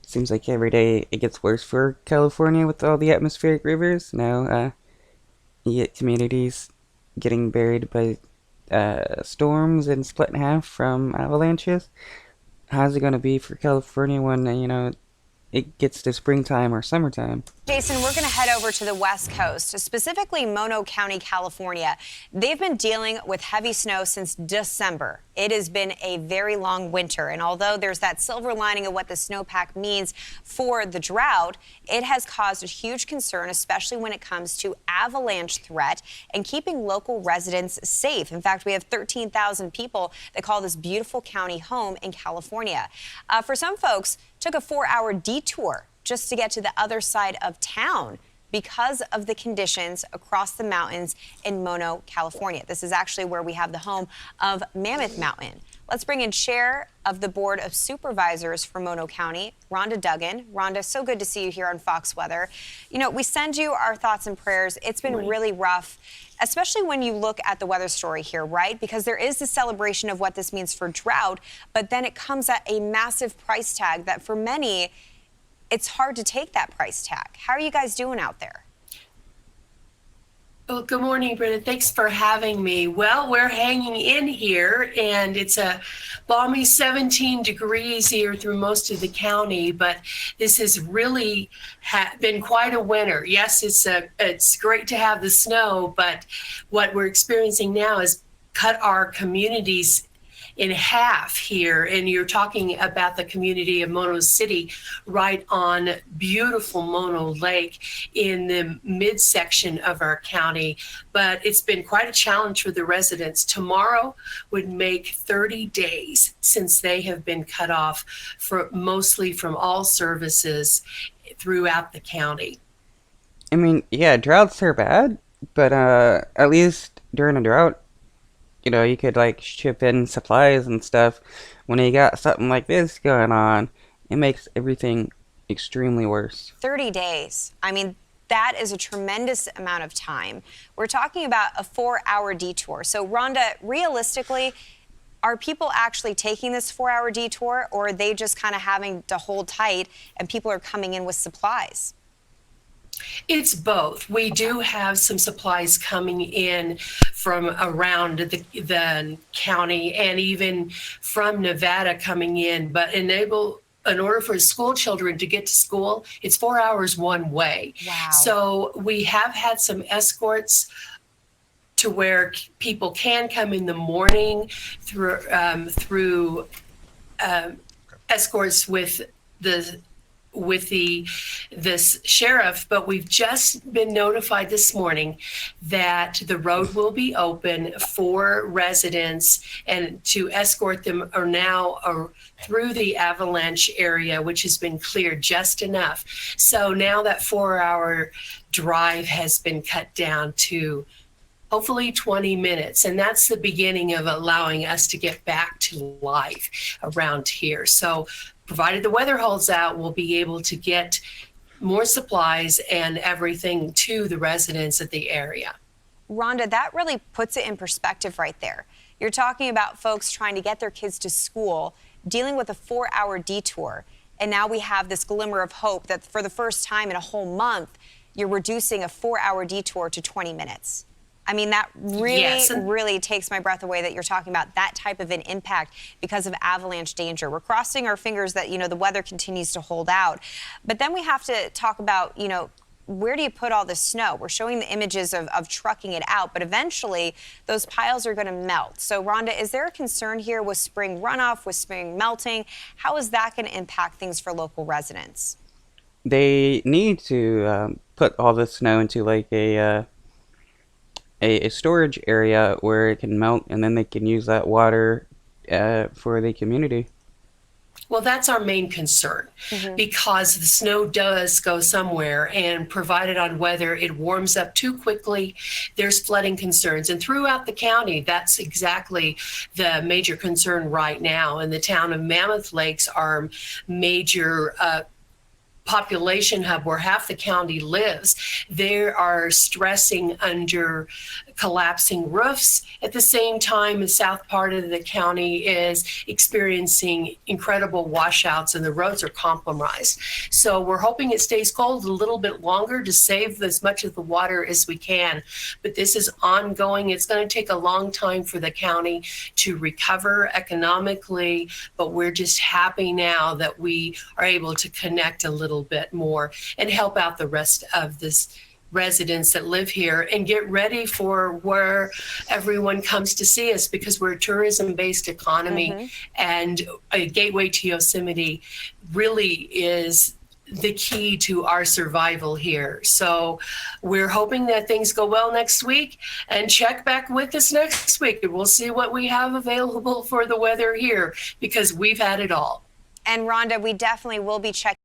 Seems like every day it gets worse for California with all the atmospheric rivers. Now, you get communities getting buried by storms and split in half from avalanches. How's it going to be for California when, it gets to springtime or summertime? Jason, we're going to head over to the West Coast, specifically Mono County, California. They've been dealing with heavy snow since December. It has been a very long winter, and although there's that silver lining of what the snowpack means for the drought, it has caused a huge concern, especially when it comes to avalanche threat and keeping local residents safe. In fact, we have 13,000 people that call this beautiful county home in California. For some folks, took a 4-hour detour just to get to the other side of town because of the conditions across the mountains in Mono, California. This is actually where we have the home of Mammoth Mountain. Let's bring in Chair of the Board of Supervisors for Mono County, Rhonda Duggan. Rhonda, so good to see you here on Fox Weather. We send you our thoughts and prayers. It's been really rough, especially when you look at the weather story here, right? Because there is the celebration of what this means for drought, but then it comes at a massive price tag that for many, it's hard to take that price tag. How are you guys doing out there? Well, good morning, Britta. Thanks for having me. Well, we're hanging in here, and it's a balmy 17 degrees here through most of the county, but this has really been quite a winter. Yes, it's great to have the snow, but what we're experiencing now is cut our communities in half here, and you're talking about the community of Mono City right on beautiful Mono Lake in the midsection of our county. But it's been quite a challenge for the residents. Tomorrow would make 30 days since they have been cut off mostly from all services throughout the county. I mean, yeah, droughts are bad, but at least during a drought, you could ship in supplies and stuff. When you got something like this going on, it makes everything extremely worse. 30 days. I mean, that is a tremendous amount of time. We're talking about a 4-hour detour. So, Rhonda, realistically, are people actually taking this 4-hour detour, or are they just kind of having to hold tight and people are coming in with supplies? It's both. We do have some supplies coming in from around the county and even from Nevada coming in, but in order for school children to get to school, it's 4 hours one way. Wow. So we have had some escorts to where people can come in the morning through escorts with this sheriff, but we've just been notified this morning that the road will be open for residents and to escort them through the Avalanche area, which has been cleared just enough. So now that 4-hour drive has been cut down to hopefully 20 minutes. And that's the beginning of allowing us to get back to life around here. So provided the weather holds out, we'll be able to get more supplies and everything to the residents of the area. Rhonda, that really puts it in perspective right there. You're talking about folks trying to get their kids to school, dealing with a 4-hour detour, and now we have this glimmer of hope that for the first time in a whole month, you're reducing a 4-hour detour to 20 minutes. I mean, that really takes my breath away that you're talking about that type of an impact because of avalanche danger. We're crossing our fingers that, the weather continues to hold out. But then we have to talk about, where do you put all this snow? We're showing the images of trucking it out, but eventually those piles are going to melt. So, Rhonda, is there a concern here with spring runoff, with spring melting? How is that going to impact things for local residents? They need to put all the snow into a storage area where it can melt, and then they can use that water for the community. Well, that's our main concern because the snow does go somewhere, and provided on weather, it warms up too quickly, there's flooding concerns. And throughout the county, that's exactly the major concern right now. And the town of Mammoth Lakes, our major population hub where half the county lives, they are stressing under collapsing roofs. At the same time, the south part of the county is experiencing incredible washouts and the roads are compromised. So we're hoping it stays cold a little bit longer to save as much of the water as we can. But this is ongoing. It's going to take a long time for the county to recover economically, but we're just happy now that we are able to connect a little bit more and help out the rest of this residents that live here and get ready for where everyone comes to see us, because we're a tourism-based economy and a gateway to Yosemite really is the key to our survival here. So we're hoping that things go well next week, and check back with us next week and we'll see what we have available for the weather here, because we've had it all. And Rhonda, we definitely will be checking